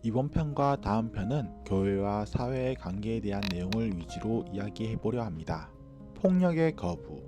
이번 편과 다음 편은 교회와 사회의 관계에 대한 내용을 위주로 이야기해보려 합니다. 폭력의 거부.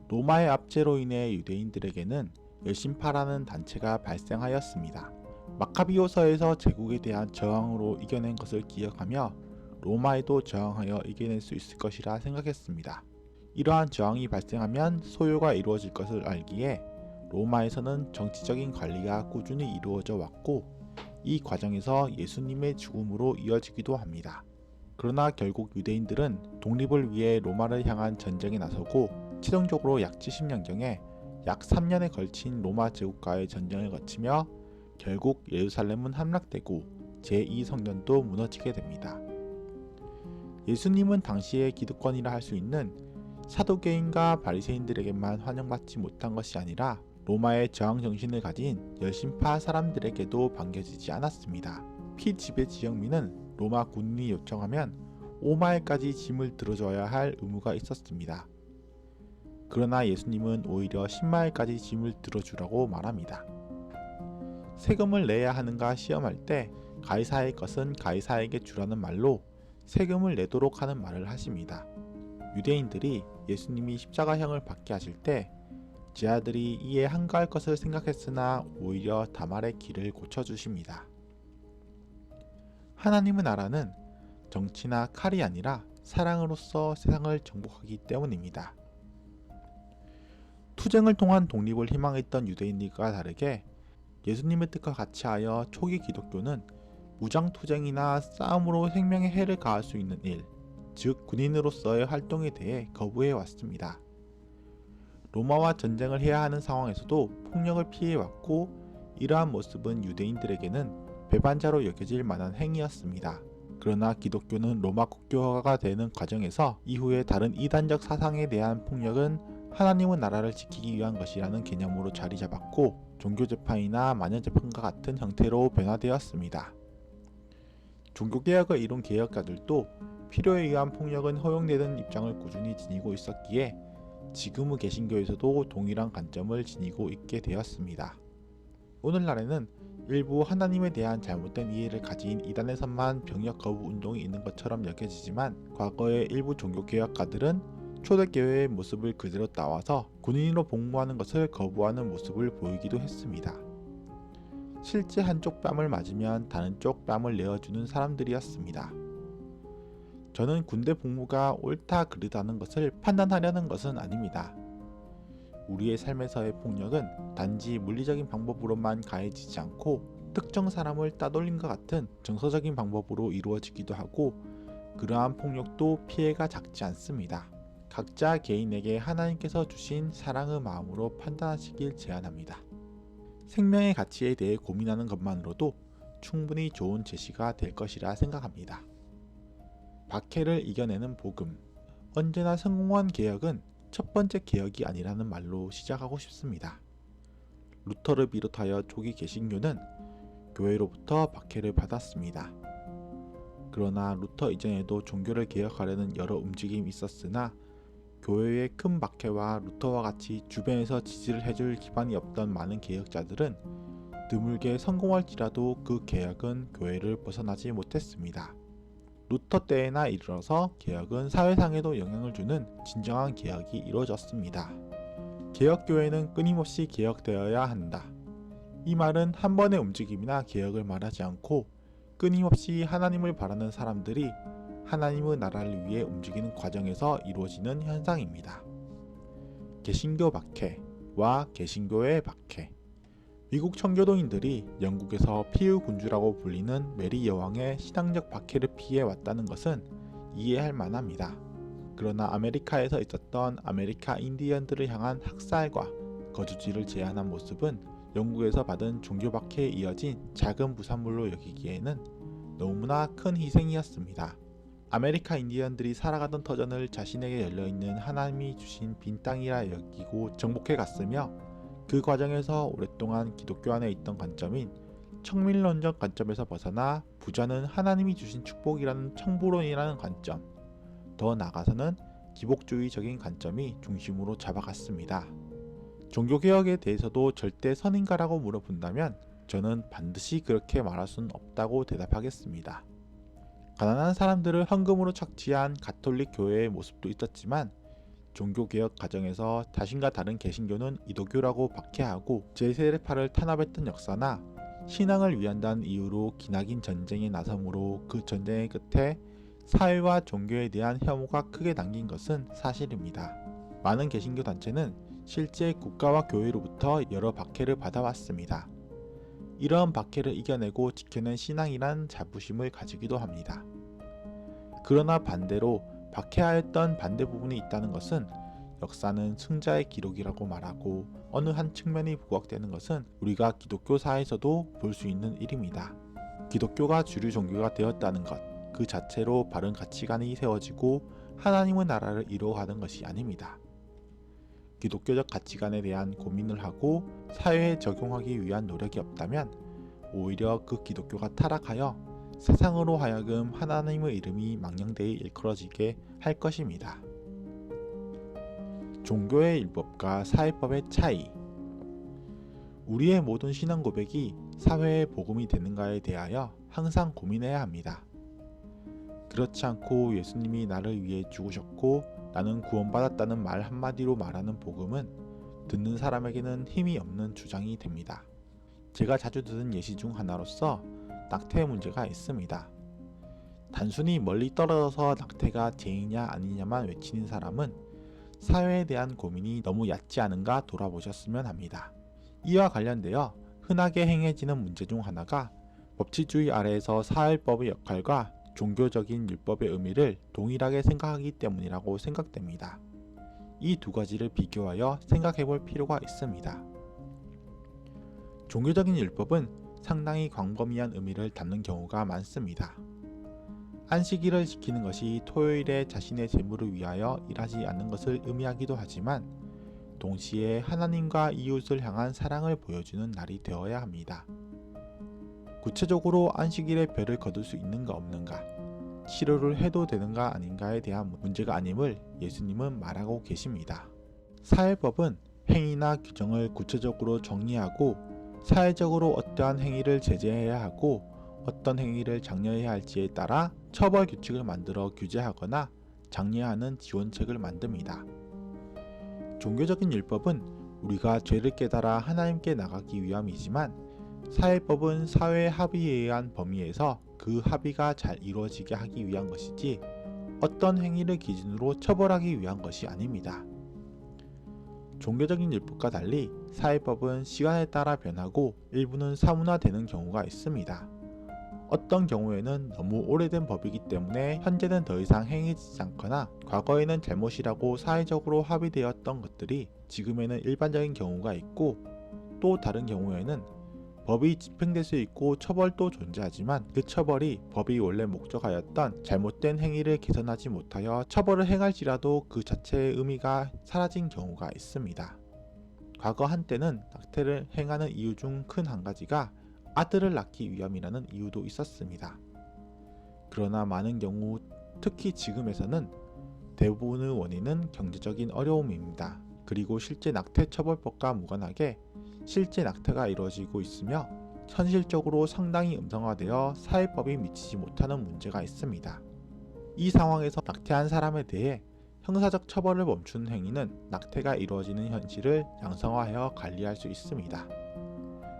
로마의 압제로 인해 유대인들에게는 열심파라는 단체가 발생하였습니다. 마카비오서에서 제국에 대한 저항으로 이겨낸 것을 기억하며 로마에도 저항하여 이겨낼 수 있을 것이라 생각했습니다. 이러한 저항이 발생하면 소요가 이루어질 것을 알기에 로마에서는 정치적인 관리가 꾸준히 이루어져 왔고 이 과정에서 예수님의 죽음으로 이어지기도 합니다. 그러나 결국 유대인들은 독립을 위해 로마를 향한 전쟁에 나서고 최종적으로 약 70년경에 약 3년에 걸친 로마 제국과의 전쟁을 거치며 결국 예루살렘은 함락되고 제2성전도 무너지게 됩니다. 예수님은 당시의 기득권이라 할 수 있는 사두개인과 바리새인들에게만 환영받지 못한 것이 아니라 로마의 저항 정신을 가진 열심파 사람들에게도 반겨지지 않았습니다. 피지배 지역민은 로마 군인이 요청하면 5마일까지 짐을 들어줘야 할 의무가 있었습니다. 그러나 예수님은 오히려 10마일까지 짐을 들어주라고 말합니다. 세금을 내야 하는가 시험할 때 가이사의 것은 가이사에게 주라는 말로 세금을 내도록 하는 말을 하십니다. 유대인들이 예수님이 십자가형을 받게 하실 때 제 아들이 이에 한가할 것을 생각했으나 오히려 다말의 길을 고쳐주십니다. 하나님의 나라는 정치나 칼이 아니라 사랑으로서 세상을 정복하기 때문입니다. 투쟁을 통한 독립을 희망했던 유대인들과 다르게 예수님의 뜻과 같이 하여 초기 기독교는 무장투쟁이나 싸움으로 생명에 해를 가할 수 있는 일, 즉 군인으로서의 활동에 대해 거부해 왔습니다. 로마와 전쟁을 해야 하는 상황에서도 폭력을 피해왔고 이러한 모습은 유대인들에게는 배반자로 여겨질 만한 행위였습니다. 그러나 기독교는 로마 국교화가 되는 과정에서 이후에 다른 이단적 사상에 대한 폭력은 하나님의 나라를 지키기 위한 것이라는 개념으로 자리 잡았고 종교재판이나 마녀재판과 같은 형태로 변화되었습니다. 종교개혁을 이룬 개혁가들도 필요에 의한 폭력은 허용되는 입장을 꾸준히 지니고 있었기에 지금의 개신교에서도 동일한 관점을 지니고 있게 되었습니다. 오늘날에는 일부 하나님에 대한 잘못된 이해를 가진 이단에서만 병역 거부 운동이 있는 것처럼 여겨지지만 과거의 일부 종교개혁가들은 초대교회의 모습을 그대로 따와서 군인으로 복무하는 것을 거부하는 모습을 보이기도 했습니다. 실제 한쪽 뺨을 맞으면 다른 쪽 뺨을 내어주는 사람들이었습니다. 저는 군대 복무가 옳다 그르다는 것을 판단하려는 것은 아닙니다. 우리의 삶에서의 폭력은 단지 물리적인 방법으로만 가해지지 않고 특정 사람을 따돌림과 같은 정서적인 방법으로 이루어지기도 하고 그러한 폭력도 피해가 작지 않습니다. 각자 개인에게 하나님께서 주신 사랑의 마음으로 판단하시길 제안합니다. 생명의 가치에 대해 고민하는 것만으로도 충분히 좋은 제시가 될 것이라 생각합니다. 박해를 이겨내는 복음. 언제나 성공한 개혁은 첫 번째 개혁이 아니라는 말로 시작하고 싶습니다. 루터를 비롯하여 초기 개신교는 교회로부터 박해를 받았습니다. 그러나 루터 이전에도 종교를 개혁하려는 여러 움직임이 있었으나 교회의 큰 박해와 루터와 같이 주변에서 지지를 해줄 기반이 없던 많은 개혁자들은 드물게 성공할지라도 그 개혁은 교회를 벗어나지 못했습니다. 루터 때에나 이르러서 개혁은 사회상에도 영향을 주는 진정한 개혁이 이루어졌습니다. 개혁교회는 끊임없이 개혁되어야 한다. 이 말은 한 번의 움직임이나 개혁을 말하지 않고 끊임없이 하나님을 바라는 사람들이 하나님의 나라를 위해 움직이는 과정에서 이루어지는 현상입니다. 개신교 박해와 개신교의 박해. 미국 청교도인들이 영국에서 피의 군주라고 불리는 메리 여왕의 신앙적 박해를 피해 왔다는 것은 이해할 만합니다. 그러나 아메리카에서 있었던 아메리카 인디언들을 향한 학살과 거주지를 제한한 모습은 영국에서 받은 종교 박해에 이어진 작은 부산물로 여기기에는 너무나 큰 희생이었습니다. 아메리카 인디언들이 살아가던 터전을 자신에게 열려있는 하나님이 주신 빈 땅이라 여기고 정복해 갔으며 그 과정에서 오랫동안 기독교 안에 있던 관점인 청밀론적 관점에서 벗어나 부자는 하나님이 주신 축복이라는 청부론이라는 관점, 더 나아가서는 기복주의적인 관점이 중심으로 잡아갔습니다. 종교개혁에 대해서도 절대 선인가라고 물어본다면 저는 반드시 그렇게 말할 수는 없다고 대답하겠습니다. 가난한 사람들을 헌금으로 착취한 가톨릭 교회의 모습도 있었지만 종교개혁 과정에서 자신과 다른 개신교는 이도교라고 박해하고 제3세파를 탄압했던 역사나 신앙을 위한다는 이유로 기나긴 전쟁에 나섬으로 그 전쟁의 끝에 사회와 종교에 대한 혐오가 크게 남긴 것은 사실입니다. 많은 개신교 단체는 실제 국가와 교회로부터 여러 박해를 받아왔습니다. 이러한 박해를 이겨내고 지켜낸 신앙이란 자부심을 가지기도 합니다. 그러나 반대로 박해하였던 반대 부분이 있다는 것은 역사는 승자의 기록이라고 말하고 어느 한 측면이 부각되는 것은 우리가 기독교 사에서도 볼 수 있는 일입니다. 기독교가 주류 종교가 되었다는 것 그 자체로 바른 가치관이 세워지고 하나님의 나라를 이루어가는 것이 아닙니다. 기독교적 가치관에 대한 고민을 하고 사회에 적용하기 위한 노력이 없다면 오히려 그 기독교가 타락하여 세상으로 하여금 하나님의 이름이 망령되이 일컬어지게 할 것입니다. 종교의 율법과 사회법의 차이. 우리의 모든 신앙 고백이 사회의 복음이 되는가에 대하여 항상 고민해야 합니다. 그렇지 않고 예수님이 나를 위해 죽으셨고 나는 구원받았다는 말 한마디로 말하는 복음은 듣는 사람에게는 힘이 없는 주장이 됩니다. 제가 자주 듣는 예시 중 하나로서 낙태의 문제가 있습니다. 단순히 멀리 떨어져서 낙태가 죄이냐 아니냐만 외치는 사람은 사회에 대한 고민이 너무 얕지 않은가 돌아보셨으면 합니다. 이와 관련되어 흔하게 행해지는 문제 중 하나가 법치주의 아래에서 사회법의 역할과 종교적인 율법의 의미를 동일하게 생각하기 때문이라고 생각됩니다. 이 두 가지를 비교하여 생각해 볼 필요가 있습니다. 종교적인 율법은 상당히 광범위한 의미를 담는 경우가 많습니다. 안식일을 지키는 것이 토요일에 자신의 재물을 위하여 일하지 않는 것을 의미하기도 하지만 동시에 하나님과 이웃을 향한 사랑을 보여주는 날이 되어야 합니다. 구체적으로 안식일에 별을 거둘 수 있는가 없는가, 치료를 해도 되는가 아닌가에 대한 문제가 아님을 예수님은 말하고 계십니다. 사회법은 행위나 규정을 구체적으로 정의하고 사회적으로 어떠한 행위를 제재해야 하고 어떤 행위를 장려해야 할지에 따라 처벌 규칙을 만들어 규제하거나 장려하는 지원책을 만듭니다. 종교적인 율법은 우리가 죄를 깨달아 하나님께 나가기 위함이지만 사회법은 사회 합의에 의한 범위에서 그 합의가 잘 이루어지게 하기 위한 것이지 어떤 행위를 기준으로 처벌하기 위한 것이 아닙니다. 종교적인 율법과 달리 사회법은 시간에 따라 변하고 일부는 사문화되는 경우가 있습니다. 어떤 경우에는 너무 오래된 법이기 때문에 현재는 더 이상 행해지지 않거나 과거에는 잘못이라고 사회적으로 합의되었던 것들이 지금에는 일반적인 경우가 있고, 또 다른 경우에는 법이 집행될 수 있고 처벌도 존재하지만 그 처벌이 법이 원래 목적하였던 잘못된 행위를 개선하지 못하여 처벌을 행할지라도 그 자체의 의미가 사라진 경우가 있습니다. 과거 한때는 낙태를 행하는 이유 중 큰 한 가지가 아들을 낳기 위함이라는 이유도 있었습니다. 그러나 많은 경우, 특히 지금에서는 대부분의 원인은 경제적인 어려움입니다. 그리고 실제 낙태처벌법과 무관하게 실제 낙태가 이루어지고 있으며 현실적으로 상당히 음성화되어 사회법이 미치지 못하는 문제가 있습니다. 이 상황에서 낙태한 사람에 대해 형사적 처벌을 멈추는 행위는 낙태가 이루어지는 현실을 양성화하여 관리할 수 있습니다.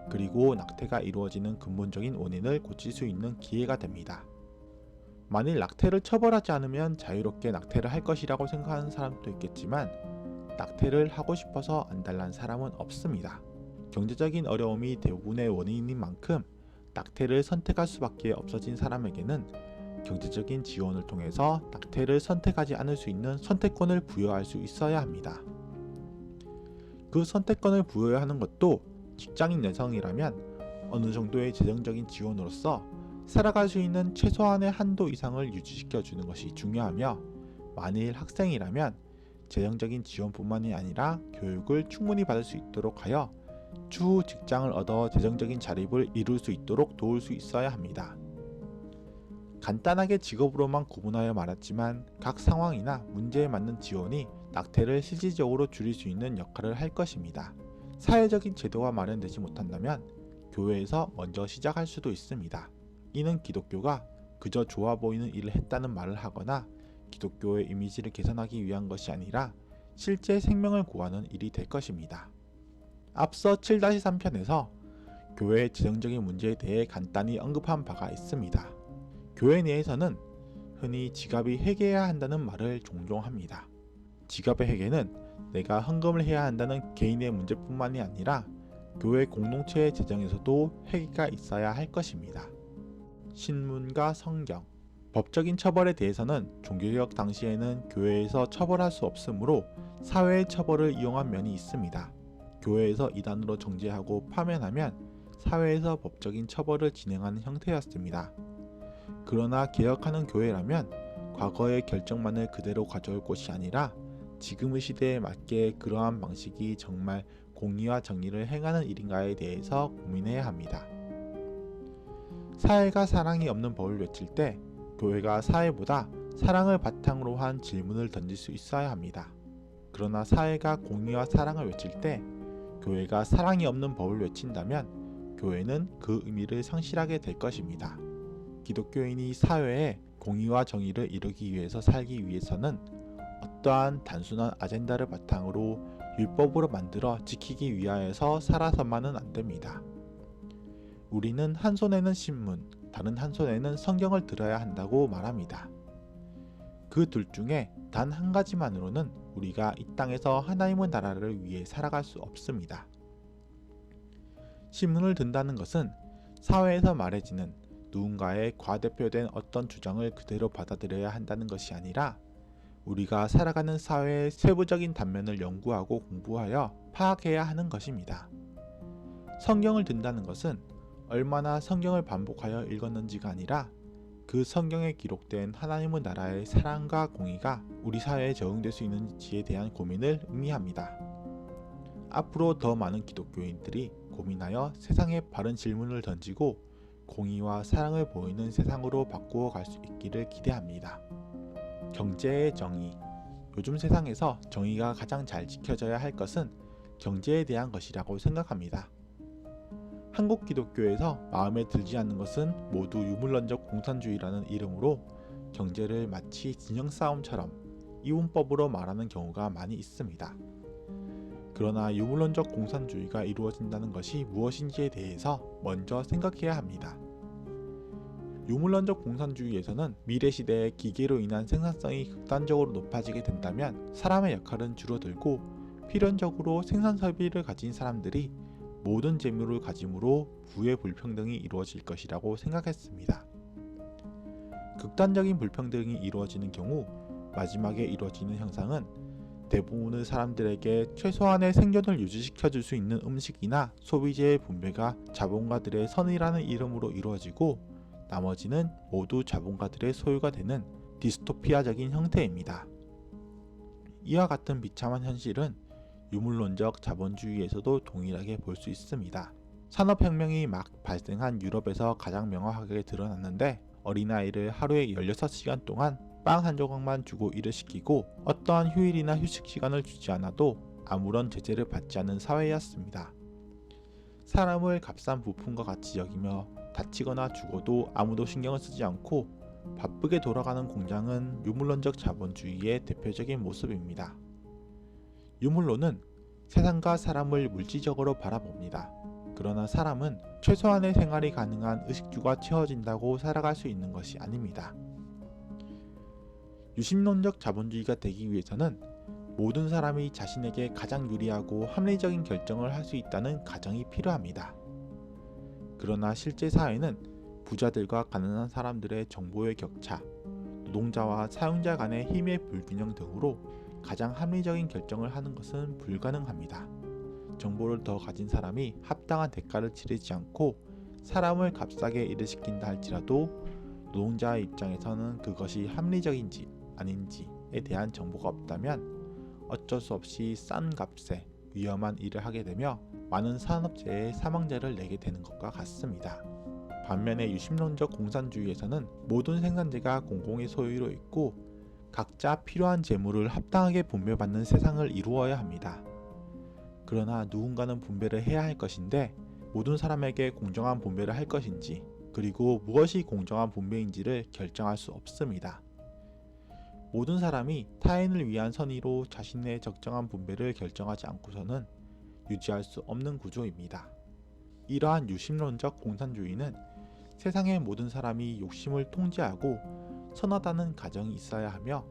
그리고 낙태가 이루어지는 근본적인 원인을 고칠 수 있는 기회가 됩니다. 만일 낙태를 처벌하지 않으면 자유롭게 낙태를 할 것이라고 생각하는 사람도 있겠지만 낙태를 하고 싶어서 안달난 사람은 없습니다. 경제적인 어려움이 대부분의 원인인 만큼 낙태를 선택할 수밖에 없어진 사람에게는 경제적인 지원을 통해서 낙태를 선택하지 않을 수 있는 선택권을 부여할 수 있어야 합니다. 그 선택권을 부여해야 하는 것도 직장인 여성이라면 어느 정도의 재정적인 지원으로서 살아갈 수 있는 최소한의 한도 이상을 유지시켜 주는 것이 중요하며, 만일 학생이라면 재정적인 지원뿐만이 아니라 교육을 충분히 받을 수 있도록 하여 추후 직장을 얻어 재정적인 자립을 이룰 수 있도록 도울 수 있어야 합니다. 간단하게 직업으로만 구분하여 말했지만 각 상황이나 문제에 맞는 지원이 낙태를 실질적으로 줄일 수 있는 역할을 할 것입니다. 사회적인 제도가 마련되지 못한다면 교회에서 먼저 시작할 수도 있습니다. 이는 기독교가 그저 좋아 보이는 일을 했다는 말을 하거나 기독교의 이미지를 개선하기 위한 것이 아니라 실제 생명을 구하는 일이 될 것입니다. 앞서 7-3편에서 교회의 재정적인 문제에 대해 간단히 언급한 바가 있습니다. 교회 내에서는 흔히 지갑이 회개해야 한다는 말을 종종 합니다. 지갑의 회개는 내가 헌금을 해야 한다는 개인의 문제뿐만이 아니라 교회 공동체의 재정에서도 회개가 있어야 할 것입니다. 신문과 성경, 법적인 처벌에 대해서는 종교개혁 당시에는 교회에서 처벌할 수 없으므로 사회의 처벌을 이용한 면이 있습니다. 교회에서 이단으로 정죄하고 파면하면 사회에서 법적인 처벌을 진행하는 형태였습니다. 그러나 개혁하는 교회라면 과거의 결정만을 그대로 가져올 것이 아니라 지금의 시대에 맞게 그러한 방식이 정말 공의와 정의를 행하는 일인가에 대해서 고민해야 합니다. 사회가 사랑이 없는 법을 외칠 때 교회가 사회보다 사랑을 바탕으로 한 질문을 던질 수 있어야 합니다. 그러나 사회가 공의와 사랑을 외칠 때 교회가 사랑이 없는 법을 외친다면 교회는 그 의미를 상실하게 될 것입니다. 기독교인이 사회에 공의와 정의를 이루기 위해서 살기 위해서는 어떠한 단순한 아젠다를 바탕으로 율법으로 만들어 지키기 위하여서 살아서만은 안 됩니다. 우리는 한 손에는 신문, 다른 한 손에는 성경을 들어야 한다고 말합니다. 그 둘 중에 단 한 가지만으로는 우리가 이 땅에서 하나님의 나라를 위해 살아갈 수 없습니다. 신문을 든다는 것은 사회에서 말해지는 누군가의 과대표된 어떤 주장을 그대로 받아들여야 한다는 것이 아니라 우리가 살아가는 사회의 세부적인 단면을 연구하고 공부하여 파악해야 하는 것입니다. 성경을 든다는 것은 얼마나 성경을 반복하여 읽었는지가 아니라 그 성경에 기록된 하나님의 나라의 사랑과 공의가 우리 사회에 적용될 수 있는지에 대한 고민을 의미합니다. 앞으로 더 많은 기독교인들이 고민하여 세상에 바른 질문을 던지고 공의와 사랑을 보이는 세상으로 바꾸어 갈 수 있기를 기대합니다. 경제의 정의. 요즘 세상에서 정의가 가장 잘 지켜져야 할 것은 경제에 대한 것이라고 생각합니다. 한국 기독교에서 마음에 들지 않는 것은 모두 유물론적 공산주의라는 이름으로 경제를 마치 진영 싸움처럼 이분법으로 말하는 경우가 많이 있습니다. 그러나 유물론적 공산주의가 이루어진다는 것이 무엇인지에 대해서 먼저 생각해야 합니다. 유물론적 공산주의에서는 미래 시대의 기계로 인한 생산성이 극단적으로 높아지게 된다면 사람의 역할은 줄어들고 필연적으로 생산 설비를 가진 사람들이 모든 재물을 가짐으로 부의 불평등이 이루어질 것이라고 생각했습니다. 극단적인 불평등이 이루어지는 경우 마지막에 이루어지는 현상은 대부분의 사람들에게 최소한의 생존을 유지시켜 줄 수 있는 음식이나 소비재의 분배가 자본가들의 선의라는 이름으로 이루어지고 나머지는 모두 자본가들의 소유가 되는 디스토피아적인 형태입니다. 이와 같은 비참한 현실은 유물론적 자본주의에서도 동일하게 볼 수 있습니다. 산업혁명이 막 발생한 유럽에서 가장 명확하게 드러났는데 어린아이를 하루에 16시간 동안 빵 한 조각만 주고 일을 시키고 어떠한 휴일이나 휴식 시간을 주지 않아도 아무런 제재를 받지 않는 사회였습니다. 사람을 값싼 부품과 같이 여기며 다치거나 죽어도 아무도 신경을 쓰지 않고 바쁘게 돌아가는 공장은 유물론적 자본주의의 대표적인 모습입니다. 유물론은 세상과 사람을 물질적으로 바라봅니다. 그러나 사람은 최소한의 생활이 가능한 의식주가 채워진다고 살아갈 수 있는 것이 아닙니다. 유심론적 자본주의가 되기 위해서는 모든 사람이 자신에게 가장 유리하고 합리적인 결정을 할 수 있다는 가정이 필요합니다. 그러나 실제 사회는 부자들과 가난한 사람들의 정보의 격차, 노동자와 사용자 간의 힘의 불균형 등으로 가장 합리적인 결정을 하는 것은 불가능합니다. 정보를 더 가진 사람이 합당한 대가를 치르지 않고 사람을 값싸게 일을 시킨다 할지라도 노동자의 입장에서는 그것이 합리적인지 아닌지에 대한 정보가 없다면 어쩔 수 없이 싼 값에 위험한 일을 하게 되며 많은 산업재해의 사망자를 내게 되는 것과 같습니다. 반면에 유심론적 공산주의에서는 모든 생산재가 공공의 소유로 있고 각자 필요한 재물을 합당하게 분배받는 세상을 이루어야 합니다. 그러나 누군가는 분배를 해야 할 것인데 모든 사람에게 공정한 분배를 할 것인지, 그리고 무엇이 공정한 분배인지를 결정할 수 없습니다. 모든 사람이 타인을 위한 선의로 자신의 적정한 분배를 결정하지 않고서는 유지할 수 없는 구조입니다. 이러한 유심론적 공산주의는 세상의 모든 사람이 욕심을 통제하고 선하다는 가정이 있어야 하며,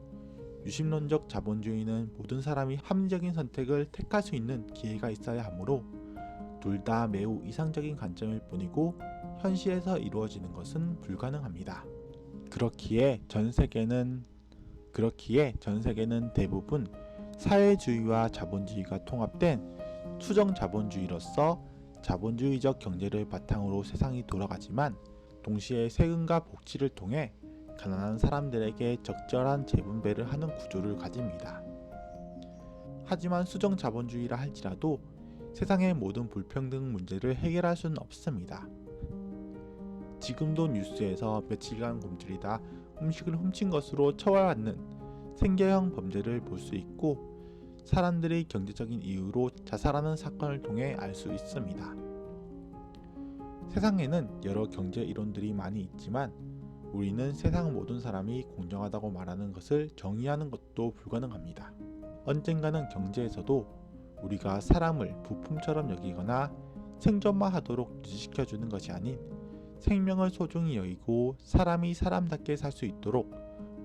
유심론적 자본주의는 모든 사람이 합리적인 선택을 택할 수 있는 기회가 있어야 하므로 둘 다 매우 이상적인 관점일 뿐이고 현실에서 이루어지는 것은 불가능합니다. 그렇기에 전 세계는 대부분 사회주의와 자본주의가 통합된 수정 자본주의로서 자본주의적 경제를 바탕으로 세상이 돌아가지만, 동시에 세금과 복지를 통해 가난한 사람들에게 적절한 재분배를 하는 구조를 가집니다. 하지만 수정 자본주의라 할지라도 세상의 모든 불평등 문제를 해결할 수는 없습니다. 지금도 뉴스에서 며칠간 굶주리다 음식을 훔친 것으로 처벌받는 생계형 범죄를 볼 수 있고, 사람들이 경제적인 이유로 자살하는 사건을 통해 알 수 있습니다. 세상에는 여러 경제 이론들이 많이 있지만 우리는 세상 모든 사람이 공정하다고 말하는 것을 정의하는 것도 불가능합니다. 언젠가는 경제에서도 우리가 사람을 부품처럼 여기거나 생존만 하도록 유지시켜주는 것이 아닌 생명을 소중히 여기고 사람이 사람답게 살 수 있도록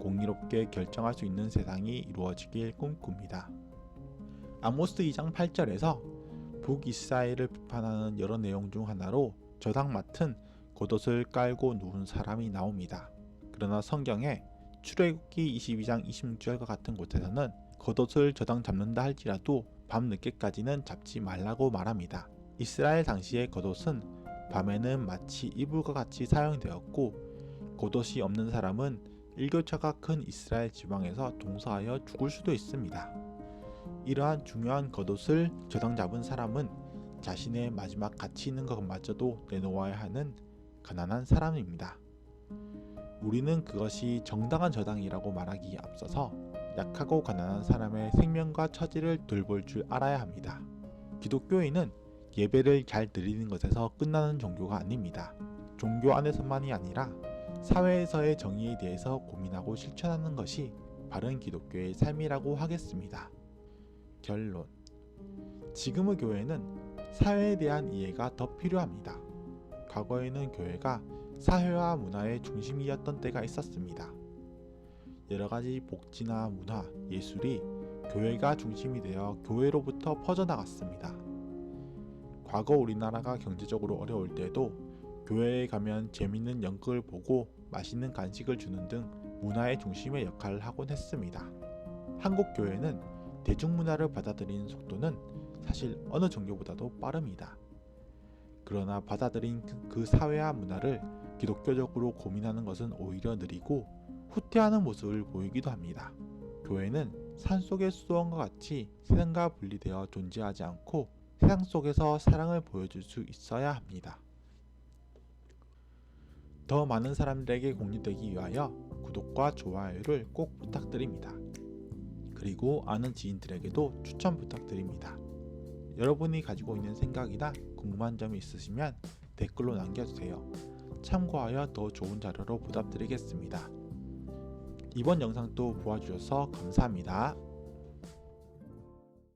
공의롭게 결정할 수 있는 세상이 이루어지길 꿈꿉니다. 아모스 2장 8절에서 북이스라엘을 비판하는 여러 내용 중 하나로 저당 맡은 겉옷을 깔고 누운 사람이 나옵니다. 그러나 성경에 출애굽기 22장 26절과 같은 곳에서는 겉옷을 저당 잡는다 할지라도 밤 늦게까지는 잡지 말라고 말합니다. 이스라엘 당시의 겉옷은 밤에는 마치 이불과 같이 사용되었고, 겉옷이 없는 사람은 일교차가 큰 이스라엘 지방에서 동사하여 죽을 수도 있습니다. 이러한 중요한 겉옷을 저당 잡은 사람은 자신의 마지막 가치 있는 것마저도 내놓아야 하는 가난한 사람입니다. 우리는 그것이 정당한 저당이라고 말하기에 앞서서 약하고 가난한 사람의 생명과 처지를 돌볼 줄 알아야 합니다. 기독교인은 예배를 잘 드리는 것에서 끝나는 종교가 아닙니다. 종교 안에서만이 아니라 사회에서의 정의에 대해서 고민하고 실천하는 것이 바른 기독교의 삶이라고 하겠습니다. 결론: 지금의 교회는 사회에 대한 이해가 더 필요합니다. 과거에는 교회가 사회와 문화의 중심이었던 때가 있었습니다. 여러가지 복지나 문화, 예술이 교회가 중심이 되어 교회로부터 퍼져나갔습니다. 과거 우리나라가 경제적으로 어려울 때도 교회에 가면 재밌는 연극을 보고 맛있는 간식을 주는 등 문화의 중심의 역할을 하곤 했습니다. 한국 교회는 대중문화를 받아들이는 속도는 사실 어느 종교보다도 빠릅니다. 그러나 받아들인 그 사회와 문화를 기독교적으로 고민하는 것은 오히려 느리고 후퇴하는 모습을 보이기도 합니다. 교회는 산속의 수도원과 같이 세상과 분리되어 존재하지 않고 세상 속에서 사랑을 보여줄 수 있어야 합니다. 더 많은 사람들에게 공유되기 위하여 구독과 좋아요를 꼭 부탁드립니다. 그리고 아는 지인들에게도 추천 부탁드립니다. 여러분이 가지고 있는 생각이나 궁금한 점이 있으시면 댓글로 남겨주세요. 참고하여 더 좋은 자료로 보답드리겠습니다. 이번 영상도 보아주셔서 감사합니다.